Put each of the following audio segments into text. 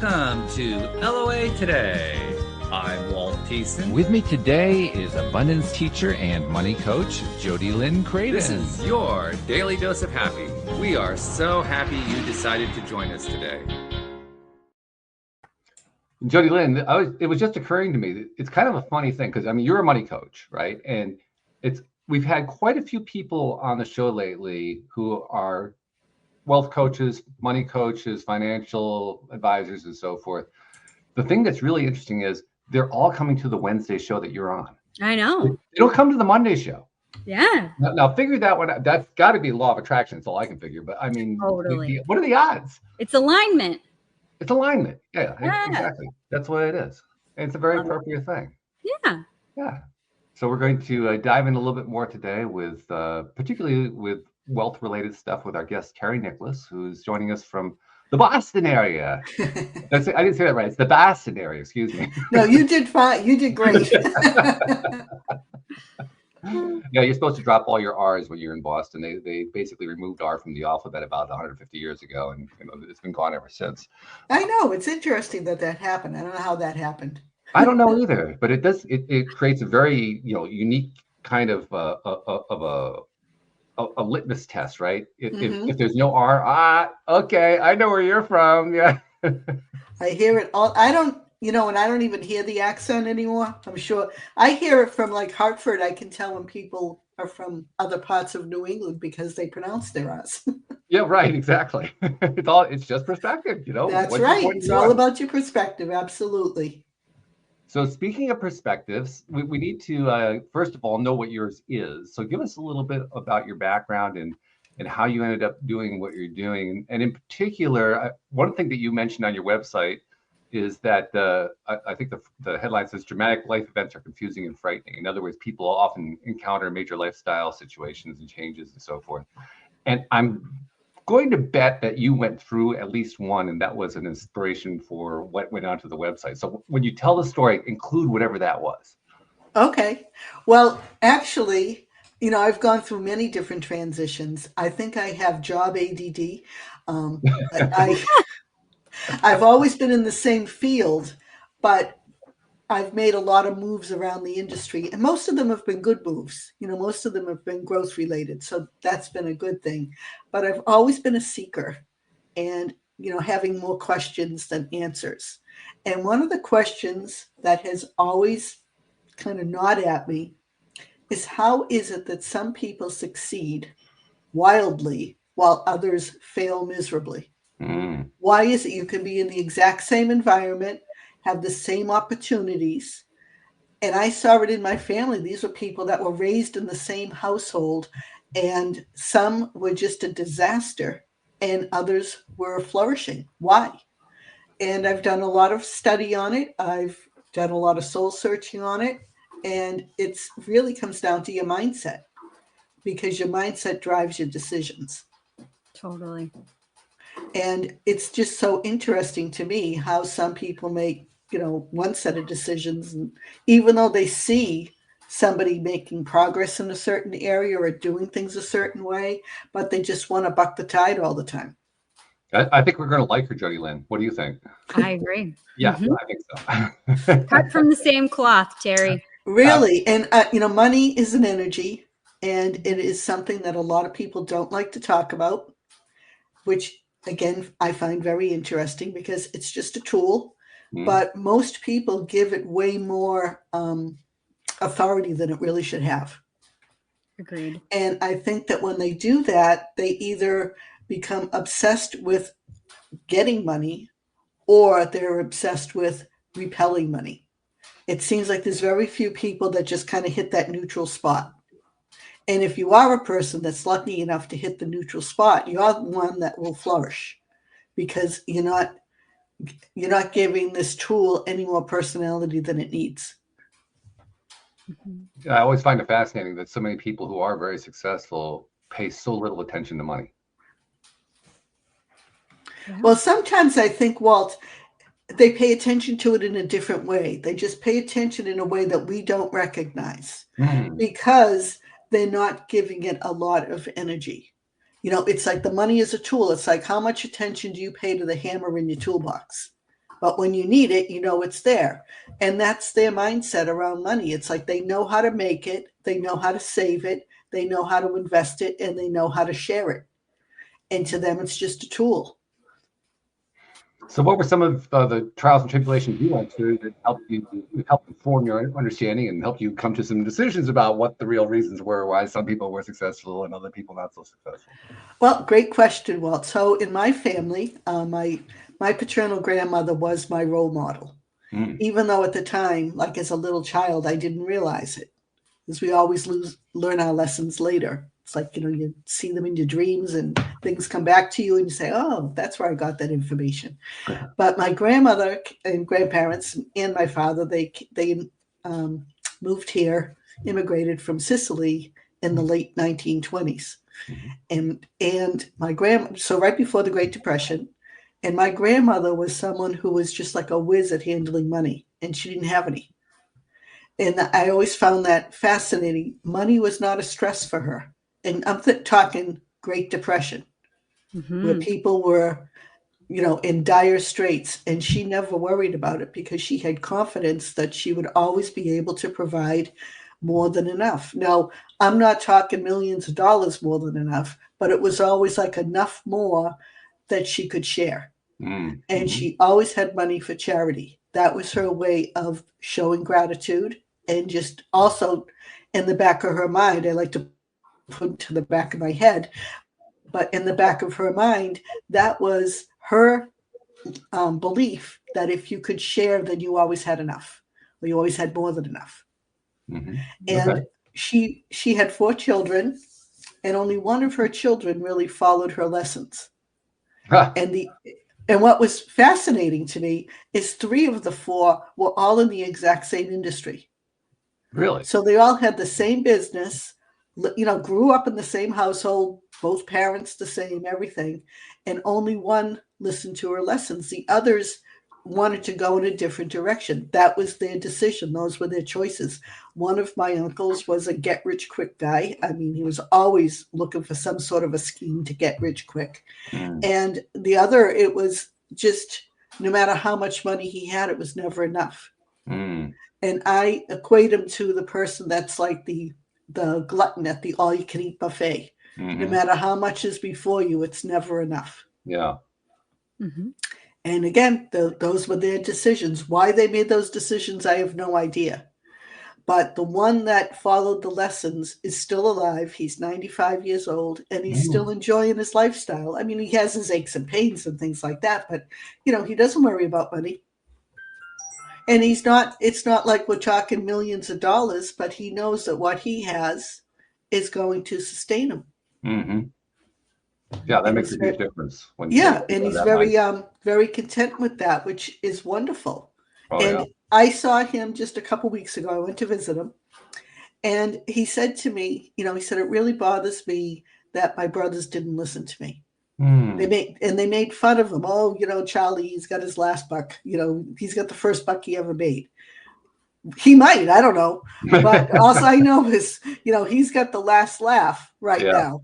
Welcome to LOA Today. I'm Walt Thiessen. With me today is abundance teacher and money coach, Jodie Lynn Craven. This is your daily dose of happy. We are so happy you decided to join us today. Jodie Lynn, it was just occurring to me that it's kind of a funny thing because, I mean, you're a money coach, right? And we've had quite a few people on the show lately who are wealth coaches, money coaches, financial advisors, and so forth. The thing that's really interesting is they're all coming to the Wednesday show that you're on. I know. They don't come to the Monday show. Yeah. Now figure that one out. That's got to be law of attraction. That's all I can figure. But I mean, totally. What are the odds? It's alignment. It's alignment. Yeah, exactly. That's what it is. And it's a very appropriate thing. Yeah. Yeah. So we're going to dive in a little bit more today with particularly with wealth-related stuff with our guest, Therese Nicklas, who's joining us from the Boston area. I didn't say that right. It's the Boston area, excuse me. No, you did fine. You did great. Yeah, you're supposed to drop all your R's when you're in Boston. They basically removed R from the alphabet about 150 years ago, and it's been gone ever since. I know. It's interesting that happened. I don't know how that happened. I don't know either, but it does. It creates a very unique kind of a litmus test, right? If there's no R, okay, I know where you're from. Yeah. I hear it all. I don't, and I don't even hear the accent anymore. I'm sure I hear it from like Hartford. I can tell when people are from other parts of New England because they pronounce their R's. Yeah, right. Exactly. It's just perspective, That's right. It's all about your perspective. Absolutely. So speaking of perspectives, we need to, first of all, know what yours is. So give us a little bit about your background and how you ended up doing what you're doing. And in particular, one thing that you mentioned on your website is that I think the headline says dramatic life events are confusing and frightening. In other words, people often encounter major lifestyle situations and changes and so forth. And I'm going to bet that you went through at least one, and that was an inspiration for what went onto the website. So when you tell the story, include whatever that was. Okay. Well, actually, I've gone through many different transitions. I think I have job ADD. I've always been in the same field, but I've made a lot of moves around the industry, and most of them have been good moves. Most of them have been growth related. So that's been a good thing. But I've always been a seeker and, having more questions than answers. And one of the questions that has always kind of gnawed at me is how is it that some people succeed wildly while others fail miserably? Mm. Why is it you can be in the exact same environment, have the same opportunities? And I saw it in my family. These were people that were raised in the same household, and some were just a disaster and others were flourishing. Why? And I've done a lot of study on it. I've done a lot of soul searching on it. And it really comes down to your mindset, because your mindset drives your decisions. Totally. And it's just so interesting to me how some people make, one set of decisions, and even though they see somebody making progress in a certain area or doing things a certain way, but they just want to buck the tide all the time. I think we're going to like her, Jodie Lynn. What do you think? I agree. Yeah, I think so. Cut from the same cloth, Terry. Really. And, money is an energy, and it is something that a lot of people don't like to talk about, which, again, I find very interesting because it's just a tool. But most people give it way more authority than it really should have. Agreed. And I think that when they do that, they either become obsessed with getting money or they're obsessed with repelling money. It seems like there's very few people that just kind of hit that neutral spot. And if you are a person that's lucky enough to hit the neutral spot, you are one that will flourish because you're not giving this tool any more personality than it needs. I always find it fascinating that so many people who are very successful pay so little attention to money. Well, sometimes I think, Walt, they pay attention to it in a different way. They just pay attention in a way that we don't recognize because they're not giving it a lot of energy. It's like the money is a tool. It's like, how much attention do you pay to the hammer in your toolbox? But when you need it, you know it's there. And that's their mindset around money. It's like they know how to make it, they know how to save it, they know how to invest it, and they know how to share it. And to them, it's just a tool. So what were some of the trials and tribulations you went through that helped inform your understanding and help you come to some decisions about what the real reasons were, why some people were successful and other people not so successful? Well, great question, Walt. So in my family, my paternal grandmother was my role model, even though at the time, like as a little child, I didn't realize it, because we always learn our lessons later. It's like, you see them in your dreams and things come back to you and you say, oh, that's where I got that information. But my grandmother and grandparents and my father, they moved here, immigrated from Sicily in the late 1920s. And so right before the Great Depression, and my grandmother was someone who was just like a whiz at handling money, and she didn't have any. And I always found that fascinating. Money was not a stress for her. And I'm talking Great Depression, where people were, in dire straits. And she never worried about it because she had confidence that she would always be able to provide more than enough. Now, I'm not talking millions of dollars more than enough, but it was always like enough more that she could share. And she always had money for charity. That was her way of showing gratitude. And just also in the back of her mind, I like to put to the back of my head, but in the back of her mind, that was her belief that if you could share, then you always had enough, or you always had more than enough. And she had 4 children, and only one of her children really followed her lessons. And what was fascinating to me is 3 of the 4 were all in the exact same industry. Really? So they all had the same business, grew up in the same household, both parents the same, everything. And only one listened to her lessons. The others wanted to go in a different direction. That was their decision. Those were their choices. One of my uncles was a get-rich-quick guy. I mean, he was always looking for some sort of a scheme to get rich quick. And the other, it was just, no matter how much money he had, it was never enough. And I equate him to the person that's like the glutton at the all-you-can-eat buffet. No matter how much is before you, it's never enough. Yeah. And again, those were their decisions. Why they made those decisions, I have no idea. But the one that followed the lessons is still alive. He's 95 years old, and he's still enjoying his lifestyle. I mean, he has his aches and pains and things like that, but, he doesn't worry about money. And it's not like we're talking millions of dollars, but he knows that what he has is going to sustain him. Yeah, that makes a huge difference. And he's very content with that, which is wonderful. I saw him just a couple weeks ago. I went to visit him, and he said to me, he said, it really bothers me that my brothers didn't listen to me. They made fun of him. Oh, Charlie, he's got his last buck. He's got the first buck he ever made. He might, I don't know. But all I know is, he's got the last laugh right now,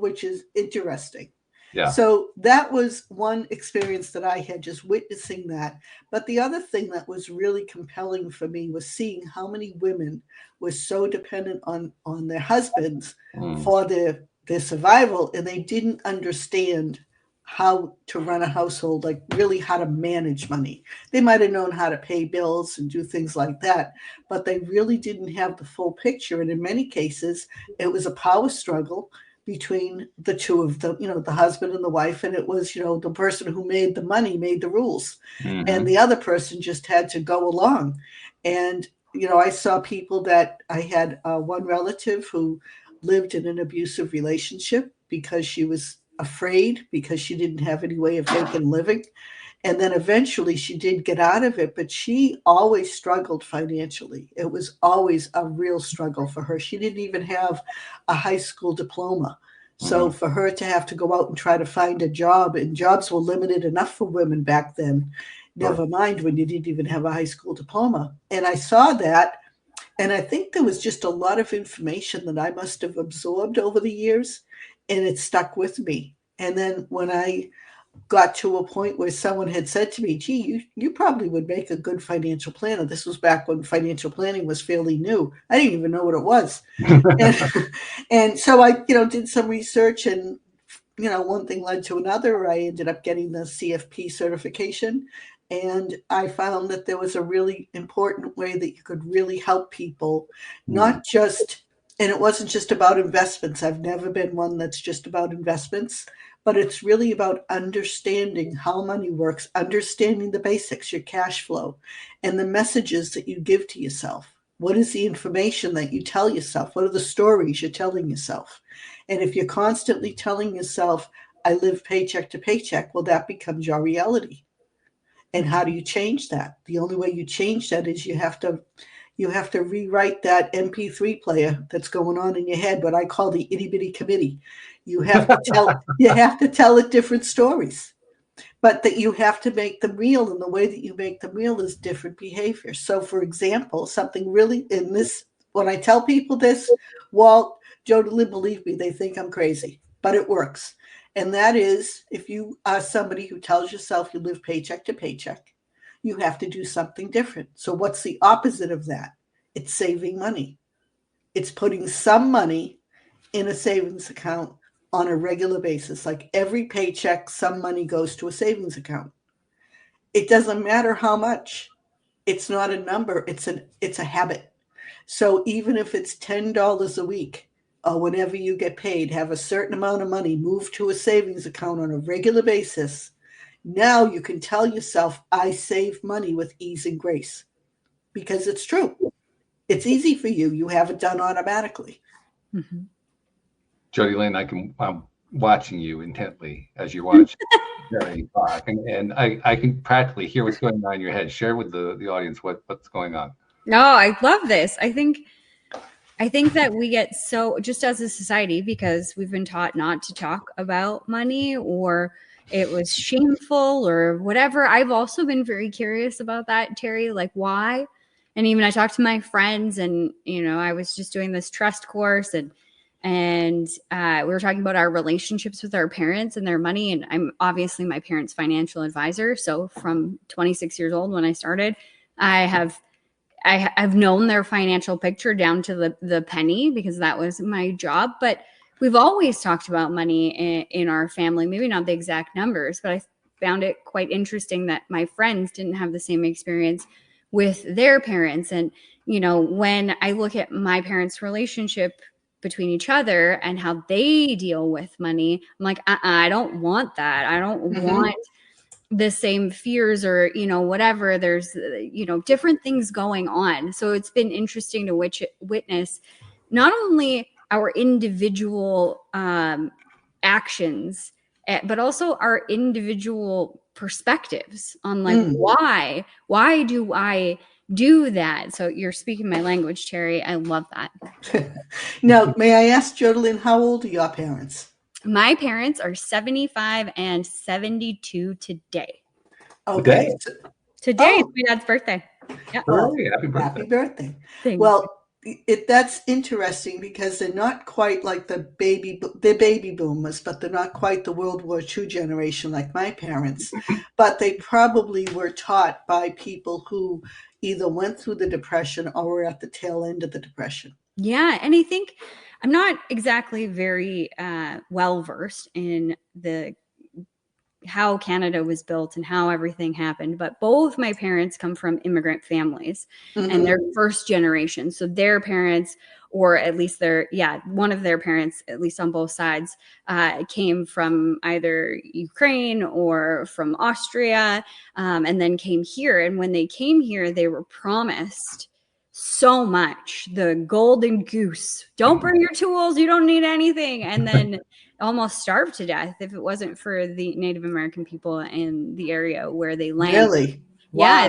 which is interesting. Yeah. So that was one experience that I had, just witnessing that. But the other thing that was really compelling for me was seeing how many women were so dependent on their husbands for their survival, and they didn't understand how to run a household, like really how to manage money. They might have known how to pay bills and do things like that, but they really didn't have the full picture. And in many cases, it was a power struggle between the two of them, the husband and the wife. And it was, the person who made the money made the rules, and the other person just had to go along. And, I saw people that I had one relative who lived in an abusive relationship because she was afraid, because she didn't have any way of making a living. And then eventually she did get out of it, but she always struggled financially. It was always a real struggle for her. She didn't even have a high school diploma. So for her to have to go out and try to find a job, and jobs were limited enough for women back then, never mind when you didn't even have a high school diploma. And I saw that, and I think there was just a lot of information that I must have absorbed over the years, and it stuck with me. And then when I got to a point where someone had said to me, gee, you probably would make a good financial planner. This was back when financial planning was fairly new. I didn't even know what it was. And, and so I, did some research, and, one thing led to another. I ended up getting the CFP certification. And I found that there was a really important way that you could really help people, not just, and it wasn't just about investments. I've never been one that's just about investments, but it's really about understanding how money works, understanding the basics, your cash flow, and the messages that you give to yourself. What is the information that you tell yourself? What are the stories you're telling yourself? And if you're constantly telling yourself, I live paycheck to paycheck, well, that becomes your reality. And how do you change that? The only way you change that is you have to rewrite that MP3 player that's going on in your head, what I call the itty bitty committee. You have to tell it different stories, but that you have to make them real. And the way that you make them real is different behavior. So, for example, something really in this, when I tell people this, Walt, Jodie, Lynn, believe me, they think I'm crazy, but it works. And that is, if you are somebody who tells yourself you live paycheck to paycheck, you have to do something different. So what's the opposite of that? It's saving money. It's putting some money in a savings account on a regular basis. Like every paycheck, some money goes to a savings account. It doesn't matter how much. It's not a number. It's a habit. So even if it's $10 a week, or whenever you get paid, have a certain amount of money moved to a savings account on a regular basis. Now you can tell yourself, I save money with ease and grace, because it's true. It's easy for you. You have it done automatically. Mm-hmm. Jodie Lynn, I'm watching you intently as you watch Jerry talk, and I can practically hear what's going on in your head. Share with the audience what's going on. No, I love this. I think that we get so, just as a society, because we've been taught not to talk about money, or it was shameful or whatever. I've also been very curious about that, Terry, like why? And even I talked to my friends, and, I was just doing this trust course, and we were talking about our relationships with our parents and their money. And I'm obviously my parents' financial advisor. So from 26 years old, when I started, I've known their financial picture down to the penny, because that was my job. But we've always talked about money in our family, maybe not the exact numbers, but I found it quite interesting that my friends didn't have the same experience with their parents. And, when I look at my parents' relationship between each other and how they deal with money, I'm like, I don't want that. I don't want the same fears, or, whatever. There's, different things going on. So it's been interesting to witness not only our individual actions, but also our individual perspectives on like, why do I do that? So you're speaking my language, Terry. I love that. Now, may I ask, Jodie, how old are your parents? My parents are 75 and 72 today. Okay. Today is my dad's birthday. Yeah. Well, happy birthday. Well, that's interesting, because they're not quite like they're baby boomers, but they're not quite the World War II generation like my parents. But they probably were taught by people who either went through the Depression or were at the tail end of the Depression. Yeah. And I think I'm not exactly very well versed in how Canada was built and how everything happened, but both my parents come from immigrant families, and they're first generation. So their parents, or at least one of their parents, at least on both sides, came from either Ukraine or from Austria, and then came here. And when they came here, they were promised so much, the golden goose, don't bring your tools, you don't need anything, and then almost starved to death if it wasn't for the Native American people in the area where they landed. Really? Wow.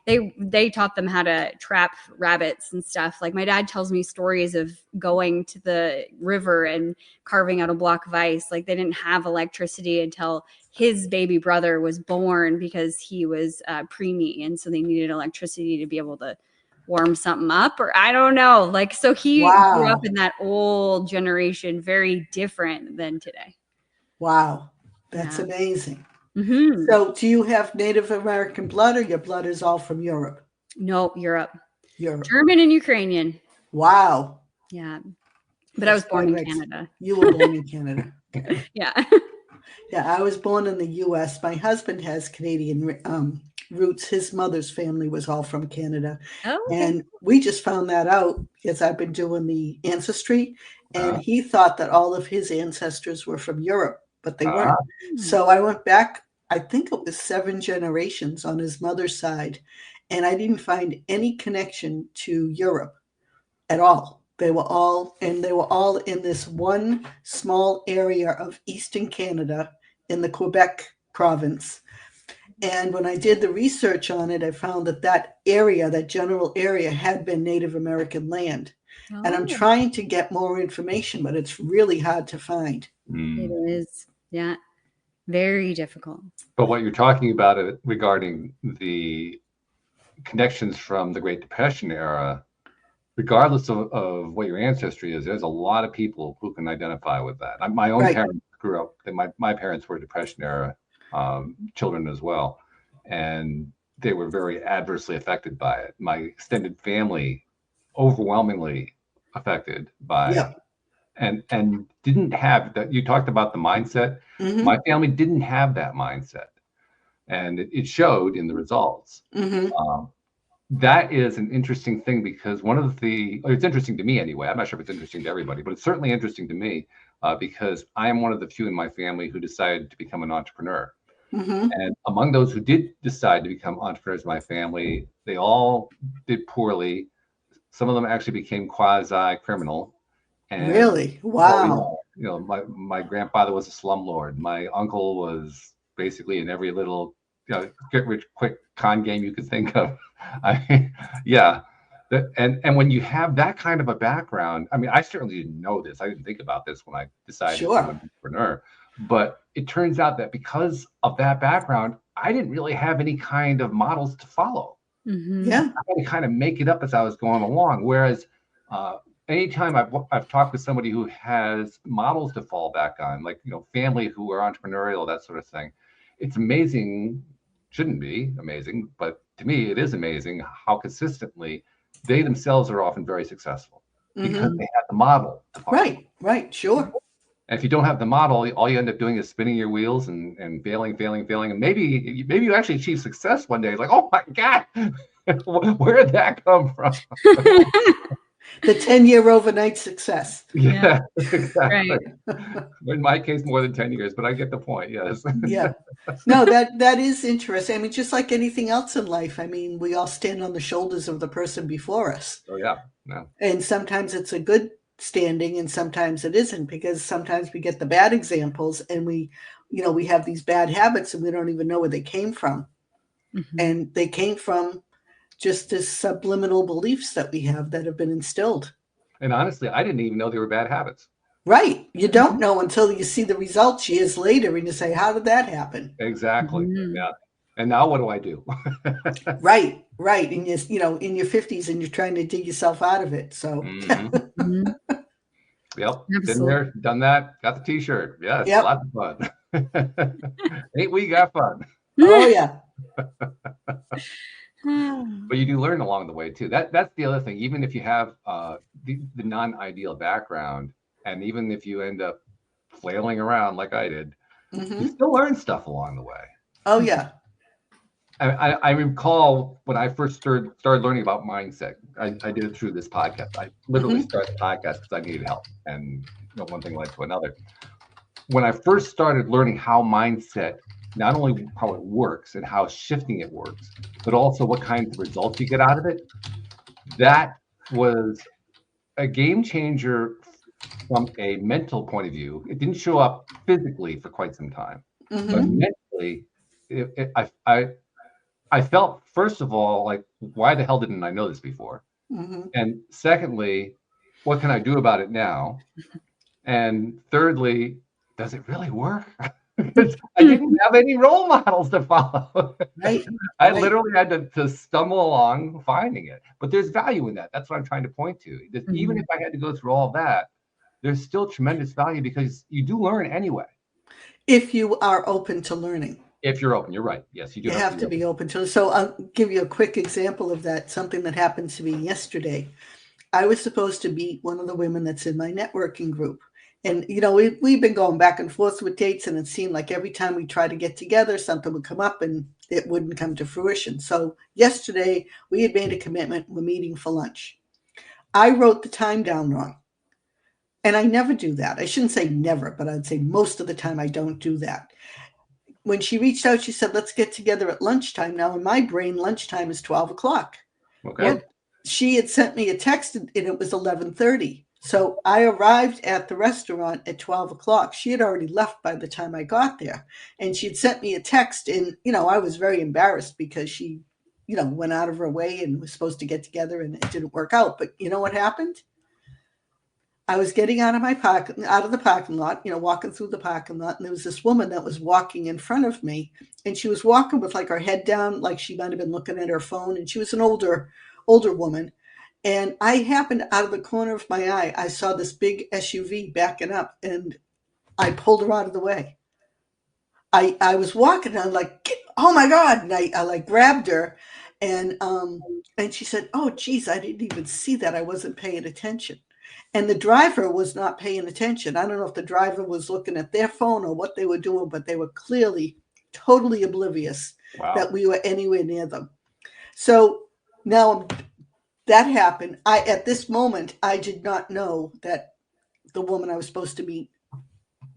Yeah, they taught them how to trap rabbits and stuff. Like my dad tells me stories of going to the river and carving out a block of ice. Like they didn't have electricity until his baby brother was born, because he was preemie, and so they needed electricity to be able to warm something up, or I don't know. Like, so he grew up in that old generation, very different than today. Wow. That's amazing. Mhm. So do you have Native American blood, or your blood is all from Europe? No, Europe. Europe. German and Ukrainian. Wow. Yeah. But I was born in Rex. Canada. You were born in Canada. Okay. Yeah. Yeah, I was born in the U.S. My husband has Canadian roots. His mother's family was all from Canada. Oh, okay. And we just found that out because I've been doing the ancestry, and Uh, he thought that all of his ancestors were from Europe, but they weren't. Hmm. So I went back, I think it was 7 generations on his mother's side, and I didn't find any connection to Europe at all. They were all in this one small area of Eastern Canada in the Quebec province. And when I did the research on it, I found that area, that general area, had been Native American land. And I'm Oh, trying to get more information, but it's really hard to find. it is. Yeah. Very difficult. But what you're talking about regarding the connections from the Great Depression era, regardless of what your ancestry is, there's a lot of people who can identify with that. My own Right. parents grew up, my parents were Depression era children as well, and they were very adversely affected by it. My extended family, overwhelmingly affected by Yep. it, and didn't have that. You talked about the mindset. Mhm. My family didn't have that mindset, and it showed in the results. Mhm. That is an interesting thing because it's interesting to me anyway. I'm not sure if it's interesting to everybody, but it's certainly interesting to me because I am one of the few in my family who decided to become an entrepreneur. Mhm. And among those who did decide to become entrepreneurs in my family, they all did poorly. Some of them actually became quasi-criminal. And Really? Wow. my grandfather was a slumlord. My uncle was basically in every little get rich quick con game you could think of. Yeah. And when you have that kind of a background, I mean, I certainly didn't know this. I didn't think about this when I decided to become an entrepreneur. But it turns out that because of that background, I didn't really have any kind of models to follow. Mhm. Yeah. I had to kind of make it up as I was going along. Whereas anytime I've talked with somebody who has models to fall back on, like family who are entrepreneurial, that sort of thing, it's amazing. Shouldn't be amazing, but to me, it is amazing how consistently they themselves are often very successful because they have the model to follow. Right. Sure. And if you don't have the model, all you end up doing is spinning your wheels and failing. And maybe you actually achieve success one day. It's like, oh my God, where did that come from? The 10-year overnight success. Yeah, exactly. Right. In my case, more than 10 years, but I get the point. Yes. Yeah. No, that is interesting. I mean, just like anything else in life, I mean, we all stand on the shoulders of the person before us. Oh yeah. No. And sometimes it's a good standing and sometimes it isn't, because sometimes we get the bad examples and we have these bad habits and we don't even know where they came from. Mhm. And they came from just this subliminal beliefs that we have that have been instilled. And honestly, I didn't even know they were bad habits. Right. You don't know until you see the results years later and you say, how did that happen? Exactly. Mhm. Yeah. And now what do I do? Right. And in your 50s and you're trying to dig yourself out of it. So Mhm. Yep. Been Absolutely. there, done that, got the t-shirt. Yes, Yep. lots of fun. Ain't we got fun? Oh yeah. But you do learn along the way too. That's the other thing. Even if you have the non-ideal background, and even if you end up flailing around like I did, you still learn stuff along the way. Oh yeah. I recall when I first started learning about mindset. I did it through this podcast. I literally started the podcast because I needed help, and one thing led to another. When I first started learning how mindset, not only how it works and how shifting it works, but also what kinds of results you get out of it, that was a game changer from a mental point of view. It didn't show up physically for quite some time, but mentally, I felt, first of all, like, why the hell didn't I know this before? And secondly, what can I do about it now? And thirdly, does it really work? Because I didn't have any role models to follow. Right. I literally had to stumble along finding it. But there's value in that. That's what I'm trying to point to. That even if I had to go through all that, there's still tremendous value because you do learn anyway. If you are open to learning. If you're open, you're right. Yes, you do You have to be open to it. So I'll give you a quick example of that. Something that happened to me yesterday. I was supposed to meet one of the women that's in my networking group. And, we've been going back and forth with dates, and it seemed like every time we tried to get together, something would come up and it wouldn't come to fruition. So yesterday we had made a commitment. We're meeting for lunch. I wrote the time down wrong. And I never do that. I shouldn't say never, but I'd say most of the time I don't do that. When she reached out, she said, let's get together at lunchtime. Now, in my brain, lunchtime is 12 o'clock. Okay. Well, she had sent me a text and it was 11:30. So I arrived at the restaurant at 12 o'clock. She had already left by the time I got there. And she'd sent me a text. And, I was very embarrassed because she, went out of her way and was supposed to get together and it didn't work out. But you know what happened? I was getting out of the parking lot, walking through the parking lot, and there was this woman that was walking in front of me, and she was walking with like her head down, like she might have been looking at her phone, and she was an older woman. And I happened, out of the corner of my eye, I saw this big SUV backing up, and I pulled her out of the way. I was walking, and I'm like, oh my God, and I like grabbed her, and she said, oh geez, I didn't even see that. I wasn't paying attention. And the driver was not paying attention. I don't know if the driver was looking at their phone or what they were doing, but they were clearly totally oblivious that we were anywhere near them. So now that happened. At this moment, I did not know that the woman I was supposed to meet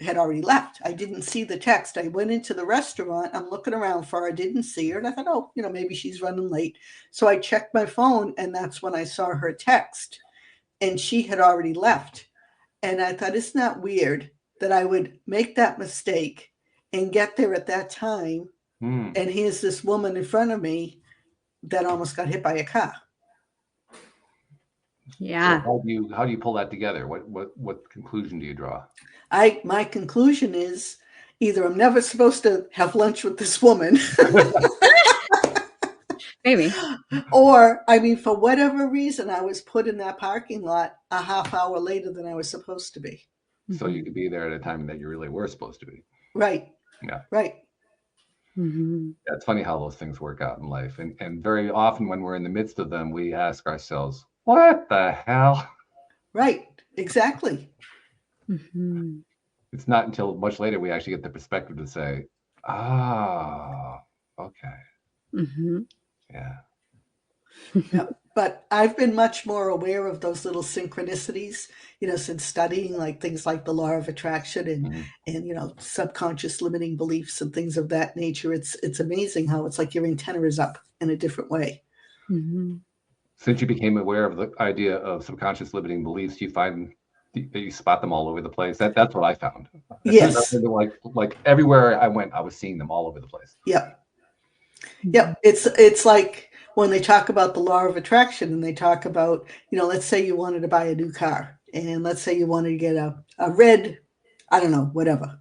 had already left. I didn't see the text. I went into the restaurant. I'm looking around for her. I didn't see her. And I thought, oh, maybe she's running late. So I checked my phone, and that's when I saw her text. And she had already left. And I thought, isn't that weird that I would make that mistake and get there at that time? And here's this woman in front of me that almost got hit by a car. Yeah. So how do you pull that together? What conclusion do you draw? My conclusion is either I'm never supposed to have lunch with this woman. Maybe. Or, for whatever reason, I was put in that parking lot a half hour later than I was supposed to be. So you could be there at a time that you really were supposed to be. Right. Yeah. Right. Mm-hmm. Yeah, it's funny how those things work out in life. And very often when we're in the midst of them, we ask ourselves, what the hell? Right. Exactly. Mm-hmm. It's not until much later we actually get the perspective to say, okay. Mm-hmm. Yeah. Yeah. But I've been much more aware of those little synchronicities, since studying like things like the law of attraction and subconscious limiting beliefs and things of that nature. It's amazing how it's like your antenna is up in a different way. Mm-hmm. Since you became aware of the idea of subconscious limiting beliefs, you find that you spot them all over the place. That's what I found. Yes. Like everywhere I went, I was seeing them all over the place. Yep. Yep. It's like when they talk about the law of attraction and they talk about, let's say you wanted to buy a new car, and let's say you wanted to get a red, I don't know, whatever,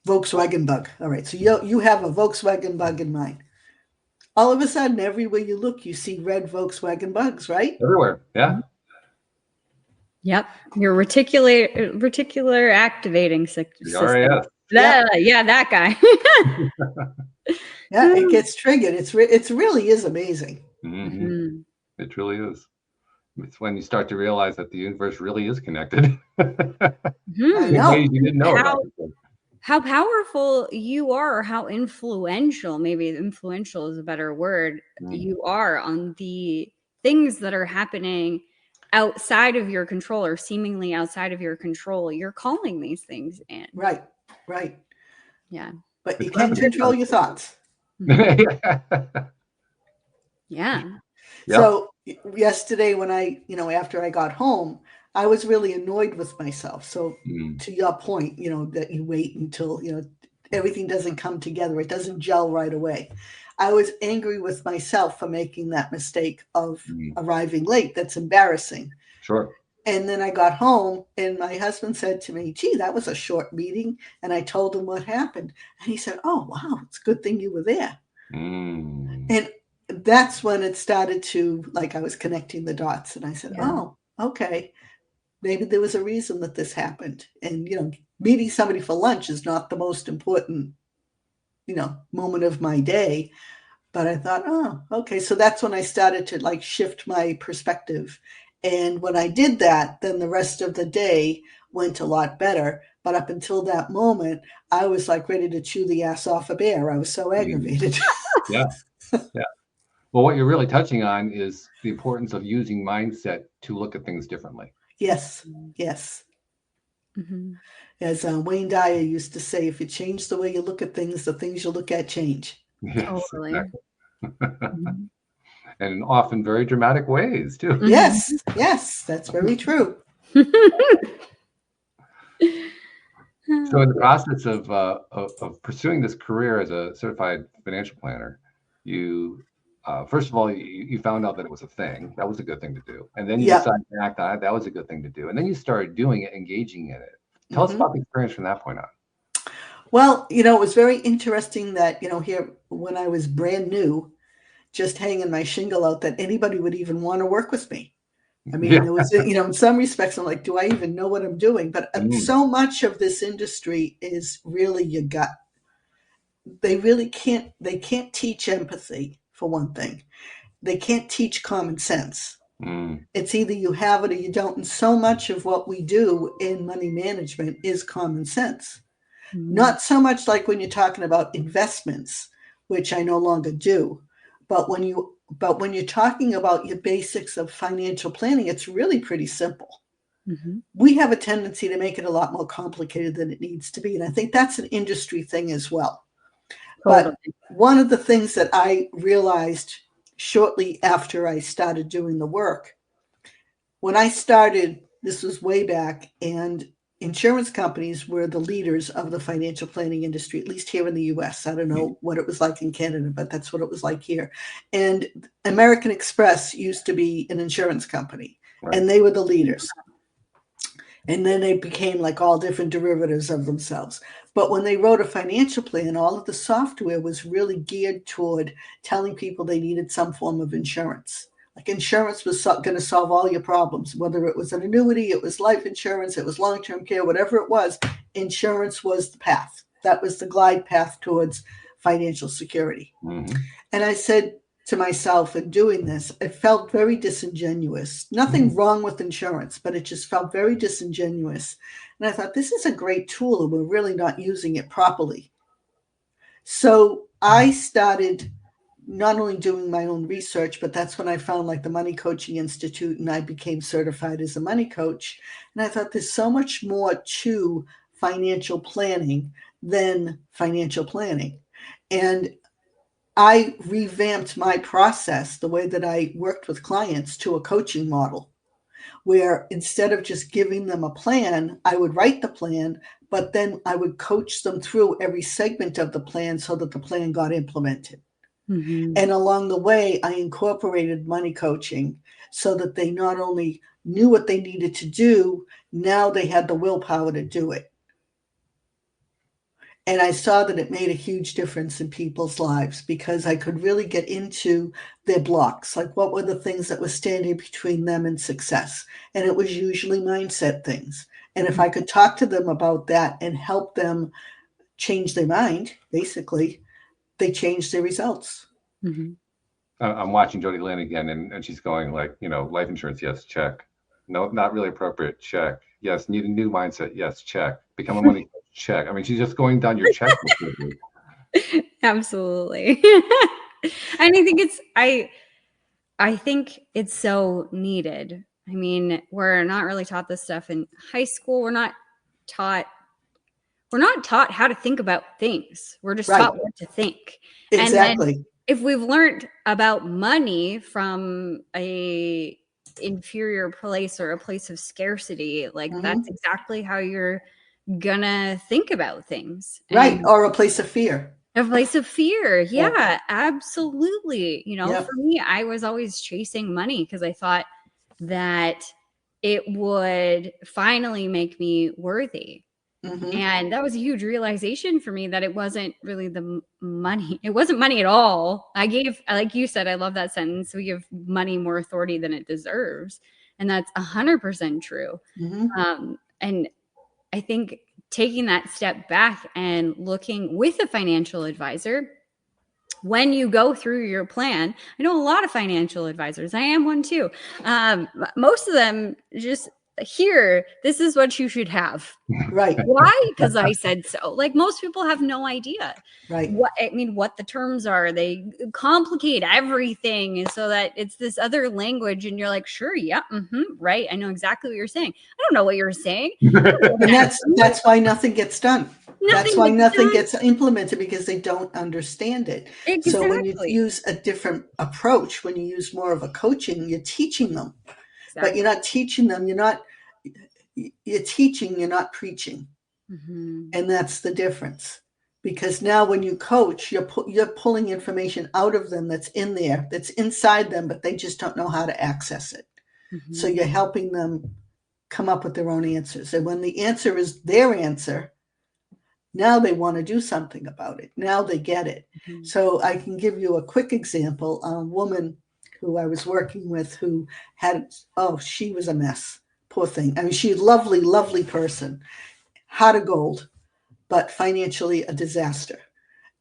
Volkswagen Bug. All right. So you have a Volkswagen Bug in mind. All of a sudden, everywhere you look, you see red Volkswagen Bugs, right? Everywhere. Yeah. Yep. Your reticular activating system. RAS. Yeah, that guy. Yeah, it gets triggered. It really is amazing. Mm-hmm. Mm-hmm. It really is. It's when you start to realize that the universe really is connected. I know. You didn't know about it. How powerful you are, or how influential, maybe influential is a better word, you are on the things that are happening outside of your control or seemingly outside of your control. You're calling these things in. Right. Yeah. But you can't control your thoughts. Yeah. So yesterday when after I got home, I was really annoyed with myself. So to your point, that you wait until, everything doesn't come together. It doesn't gel right away. I was angry with myself for making that mistake of arriving late. That's embarrassing. Sure. And then I got home and my husband said to me, gee, that was a short meeting. And I told him what happened. And he said, oh, wow, it's a good thing you were there. And that's when it started to, like, I was connecting the dots. And I said, oh, okay. Maybe there was a reason that this happened. And, meeting somebody for lunch is not the most important, moment of my day. But I thought, oh, okay. So that's when I started to like shift my perspective. And when I did that, then the rest of the day went a lot better. But up until that moment, I was like ready to chew the ass off a bear. I was so aggravated. Yeah. Yeah. Well, what you're really touching on is the importance of using mindset to look at things differently. Yes. Yes. Mm-hmm. As Wayne Dyer used to say, if you change the way you look at things, the things you look at change. Yes, Totally. exactly. Mm-hmm. And in often very dramatic ways, too. Mm-hmm. Yes. Yes. That's very true. So in the process of pursuing this career as a certified financial planner, you first of all, you found out that it was a thing. That was a good thing to do. And then you Yeah. decided to act on it. That was a good thing to do. And then you started doing it, engaging in it. Tell us about the experience from that point on. Well, it was very interesting that, here when I was brand new, just hanging my shingle out, that anybody would even want to work with me. I mean, Yeah. It was, in some respects, I'm like, do I even know what I'm doing? But so much of this industry is really your gut. They can't teach empathy, for one thing. They can't teach common sense. It's either you have it or you don't. And so much of what we do in money management is common sense. Mm-hmm. Not so much like when you're talking about investments, which I no longer do, but when you're talking about your basics of financial planning, it's really pretty simple. Mm-hmm. We have a tendency to make it a lot more complicated than it needs to be. And I think that's an industry thing as well. Totally. But one of the things that I realized shortly after I started doing the work, when I started, this was way back, and insurance companies were the leaders of the financial planning industry, at least here in the US. I don't know what it was like in Canada, but that's what it was like here. And American Express used to be an insurance company, Right. and they were the leaders. And then they became like all different derivatives of themselves. But when they wrote a financial plan, all of the software was really geared toward telling people they needed some form of insurance. Like insurance was going to solve all your problems, whether it was an annuity, it was life insurance, it was long-term care, whatever it was, insurance was the path. That was the glide path towards financial security. Mm-hmm. And I said to myself, in doing this, it felt very disingenuous. Nothing wrong with insurance, but it just felt very disingenuous. And I thought, this is a great tool and we're really not using it properly. So I started not only doing my own research, but that's when I found like the Money Coaching Institute, and I became certified as a money coach. And I thought there's so much more to financial planning than financial planning. And I revamped my process, the way that I worked with clients, to a coaching model, where instead of just giving them a plan, I would write the plan, but then I would coach them through every segment of the plan so that the plan got implemented. Mm-hmm. And along the way, I incorporated money coaching so that they not only knew what they needed to do, now they had the willpower to do it. And I saw that it made a huge difference in people's lives because I could really get into their blocks. Like, what were the things that were standing between them and success? And it was usually mindset things. And if I could talk to them about that and help them change their mind, basically, they changed their results. Mm-hmm. I'm watching Jodie Lynn again, and she's going like, life insurance, yes, check. No, not really appropriate, check. Yes, need a new mindset, yes, check. Become a money coach, check. I mean, she's just going down your checklist. Absolutely. And I think it's so needed. I mean, we're not really taught this stuff in high school. We're not taught how to think about things. We're just taught what to think. Exactly. And then if we've learned about money from a inferior place or a place of scarcity, like that's exactly how you're gonna think about things. Right. And or a place of fear. a place of fear. Yeah, absolutely. Yep. For me, I was always chasing money because I thought that it would finally make me worthy. Mhm. And that was a huge realization for me that it wasn't really the money. It wasn't money at all. Like you said, I love that sentence. We give money more authority than it deserves. And that's 100% true. Mhm. And I think taking that step back and looking with a financial advisor. When you go through your plan, I know a lot of financial advisors. I am one too. Most of them just here, this is what you should have. Right. Why? Because I said so. Like most people have no idea. Right. What the terms are. They complicate everything so that it's this other language, and you're like, sure, yeah, right. I know exactly what you're saying. I don't know what you're saying. And that's why nothing gets done. That's why nothing done. gets implemented, because they don't understand it. Exactly. So when you use a different approach, when you use more of a coaching, you're teaching them. Exactly. But you're not teaching them. You're teaching, you're not preaching. And that's the difference. Because now when you coach, you're pulling information out of them that's in there, that's inside them, but they just don't know how to access it. So you're helping them come up with their own answers. And when the answer is their answer, now they want to do something about it. Now they get it. So I can give you a quick example. A woman who I was working with who had, she was a mess. Poor thing. I mean, she's a lovely, lovely person, heart of gold, but financially a disaster.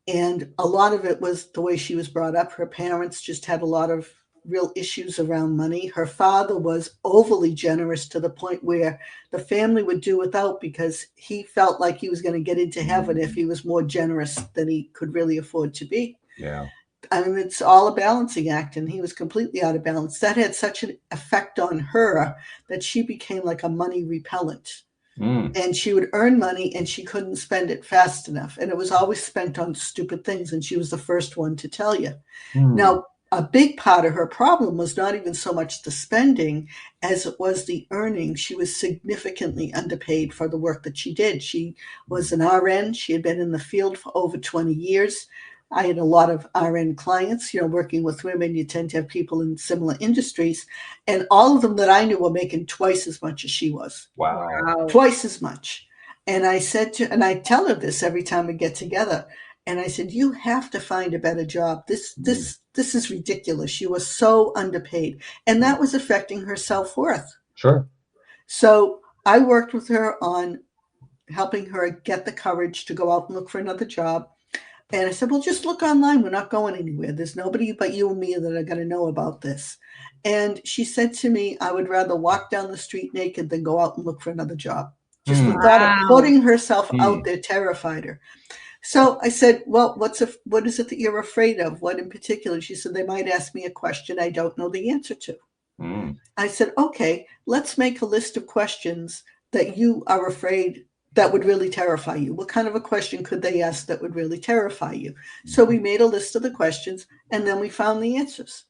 And a lot of it was the way she was brought up. Her parents just had a lot of real issues around money. Her father was overly generous to the point where the family would do without, because he felt like he was going to get into heaven if he was more generous than he could really afford to be. Yeah. I mean, it's all a balancing act, and he was completely out of balance. That had such an effect on her that she became like a money repellent. And she would earn money and she couldn't spend it fast enough. And it was always spent on stupid things. And she was the first one to tell you. Now, a big part of her problem was not even so much the spending as it was the earning. She was significantly underpaid for the work that she did. She was an RN. She had been in the field for over 20 years. I had a lot of RN clients, working with women. You tend to have people in similar industries. And all of them that I knew were making twice as much as she was. Wow. Twice as much. And I tell her this every time we get together. And I said, you have to find a better job. This is ridiculous. You are so underpaid. And that was affecting her self-worth. Sure. So I worked with her on helping her get the courage to go out and look for another job. And I said, well, just look online. We're not going anywhere. There's nobody but you and me that are going to know about this. And she said to me, I would rather walk down the street naked than go out and look for another job. Just the thought of putting herself out there terrified her. So I said, well, what is it that you're afraid of? What in particular? She said, they might ask me a question I don't know the answer to. I said, okay, let's make a list of questions that you are afraid that would really terrify you. What kind of a question could they ask that would really terrify you? So we made a list of the questions, and then we found the answers.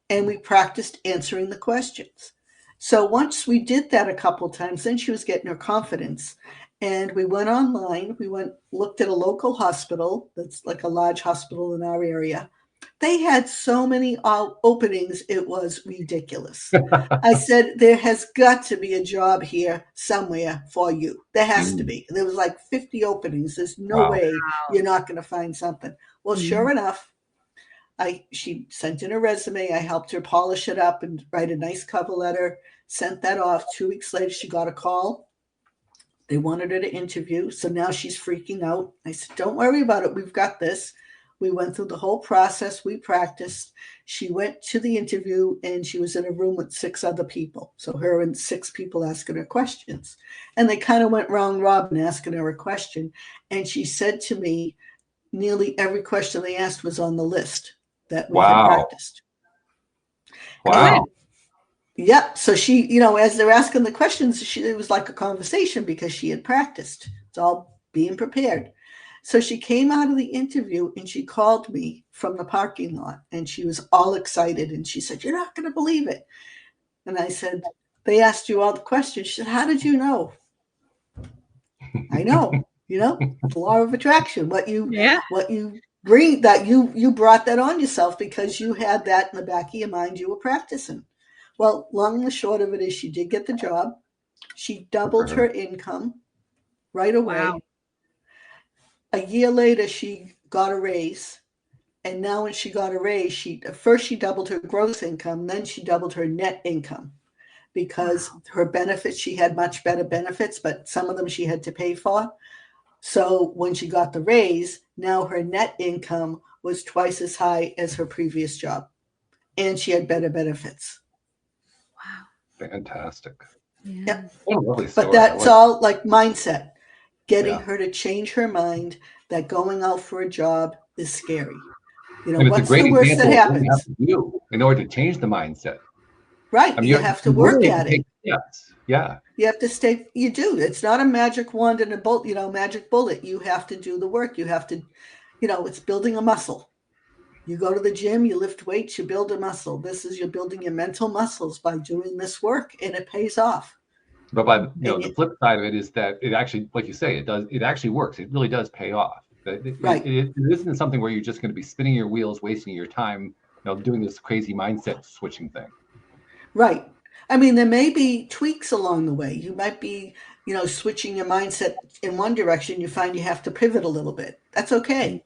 And we practiced answering the questions. So once we did that a couple of times, then she was getting her confidence. And we went online. We looked at a local hospital that's like a large hospital in our area. They had so many openings, it was ridiculous. I said, there has got to be a job here somewhere for you. There has to be. There was like 50 openings. There's no way you're not going to find something. Well, sure enough, she sent in a resume. I helped her polish it up and write a nice cover letter, sent that off. 2 weeks later, she got a call. They wanted her to interview. So now she's freaking out. I said, don't worry about it. We've got this. We went through the whole process. We practiced. She went to the interview and she was in a room with 6 other people. So her and 6 people asking her questions. And they kind of went round robin asking her a question. And she said to me, nearly every question they asked was on the list that we had practiced. Wow. Yeah. So she, as they're asking the questions, it was like a conversation because she had practiced. It's all being prepared. So she came out of the interview and she called me from the parking lot and she was all excited. And she said, you're not going to believe it. And I said, they asked you all the questions. She said, how did you know? I know, the law of attraction, what you bring, that you brought that on yourself because you had that in the back of your mind. You were practicing. Well, long and the short of it is she did get the job. She doubled her income right away. Wow. A year later, she got a raise. And now when she got a raise, first she doubled her gross income, then she doubled her net income. because her benefits, she had much better benefits, but some of them she had to pay for. So when she got the raise, now her net income was twice as high as her previous job, and she had better benefits. Wow. Fantastic. Yeah. Yep. What a lovely But story. that's all like mindset, getting Yeah. her to change her mind that going out for a job is scary. You know, And it's a what's great the worst that example of what you have happens? to do in order to change the mindset. Right. I mean, You have to you work really at it. take steps. Yeah. You have to stay, you do. It's not a magic wand and a bolt, you know, magic bullet. You have to do the work. You have to, you know, it's building a muscle. You go to the gym, you lift weights, you build a muscle. This is, you're building your mental muscles by doing this work, and it pays off. But by And the flip side of it is that it actually, like you say, it actually works. It really does pay off. Right. It isn't something where you're just going to be spinning your wheels, wasting your time, doing this crazy mindset switching thing. Right. I mean, there may be tweaks along the way. You might be, you know, switching your mindset in one direction. You find you have to pivot a little bit. That's okay.